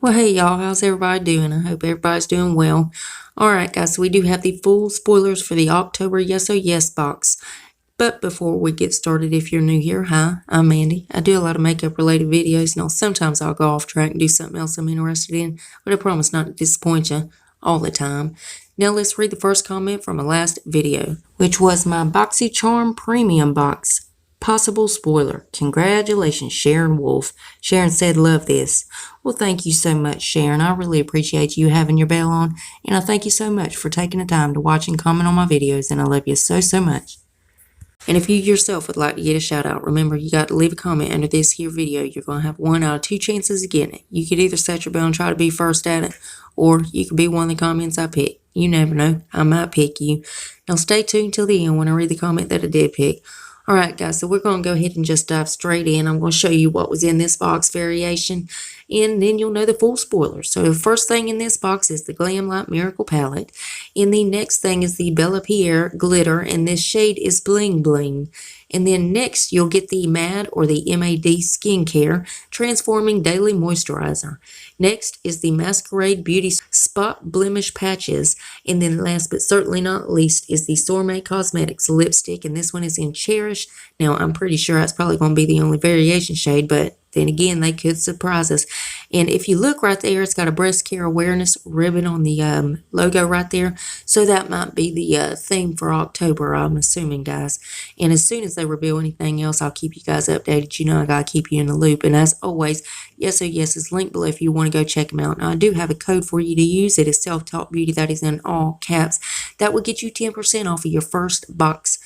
Well, hey y'all, how's everybody doing? I hope everybody's doing well. Alright guys, so we do have the full spoilers for the October Yes Oh Yes box. But before we get started, if you're new here, hi, I'm Mandy. I do a lot of makeup related videos. Now sometimes I'll go off track and do something else I'm interested in, but I promise not to disappoint you all the time. Now let's read the first comment from my last video, which was my BoxyCharm Premium Box. Possible spoiler. Congratulations, Sharon Wolf. Sharon said, love this. Well, thank you so much, Sharon. I really appreciate you having your bell on, and I thank you so much for taking the time to watch and comment on my videos, and I love you so, so much. And if you yourself would like to get a shout out, remember you got to leave a comment under this here video. You're going to have 1 out of 2 chances of getting it. You could either set your bell and try to be first at it, or you could be one of the comments I pick. You never know. I might pick you. Now stay tuned till the end when I read the comment that I did pick. Alright guys, so we're going to go ahead and just dive straight in. I'm going to show you what was in this box variation, and then you'll know the full spoilers. So the first thing in this box is the Glam Light Miracle Palette, and the next thing is the Bella Pierre Glitter, and this shade is Bling Bling. And then next you'll get the MAD or the MAD Skincare Transforming Daily Moisturizer. Next is the Masquerade Beauty Spot Blemish Patches. And then last but certainly not least is the Sourmate Cosmetics Lipstick. And this one is in Cherish. Now I'm pretty sure that's probably going to be the only variation shade, but then again, they could surprise us. And if you look right there, it's got a breast care awareness ribbon on the logo right there. So that might be the theme for October, I'm assuming, guys. And as soon as they reveal anything else, I'll keep you guys updated. You know I got to keep you in the loop. And as always, Yes Oh Yes is linked below if you want to go check them out. Now, I do have a code for you to use. It is SelfTaughBeauty. That is in all caps. That will get you 10% off of your first box.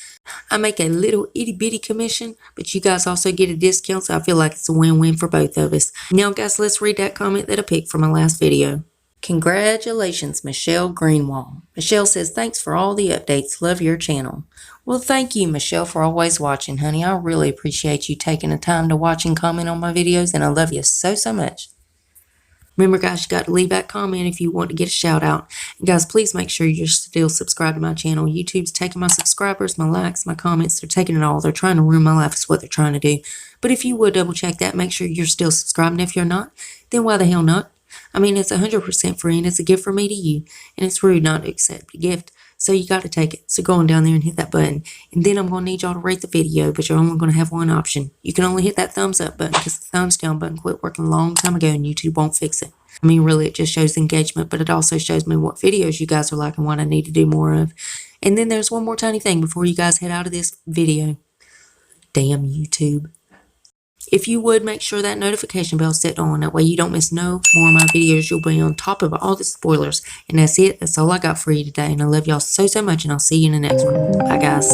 I make a little itty bitty commission, but you guys also get a discount, so I feel like it's a win-win for both of us. Now guys, let's read that comment that I picked from my last video. Congratulations, Michelle Greenwald. Michelle says, thanks for all the updates. Love your channel. Well, thank you, Michelle, for always watching, honey. I really appreciate you taking the time to watch and comment on my videos, and I love you so, so much. Remember, guys, you got to leave that comment if you want to get a shout out. And guys, please make sure you're still subscribed to my channel. YouTube's taking my subscribers, my likes, my comments. They're taking it all. They're trying to ruin my life is what they're trying to do. But if you would double check that, make sure you're still subscribed. And if you're not, then why the hell not? I mean, it's 100% free and it's a gift from me to you. And it's rude not to accept a gift. So you got to take it. So go on down there and hit that button. And then I'm going to need y'all to rate the video, but you're only going to have one option. You can only hit that thumbs up button because the thumbs down button quit working a long time ago and YouTube won't fix it. I mean, really, it just shows engagement, but it also shows me what videos you guys are liking, what I need to do more of. And then there's one more tiny thing before you guys head out of this video. Damn YouTube. If you would, make sure that notification bell is set on. That way you don't miss no more of my videos. You'll be on top of all the spoilers. And that's it. That's all I got for you today. And I love y'all so, so much. And I'll see you in the next one. Bye, guys.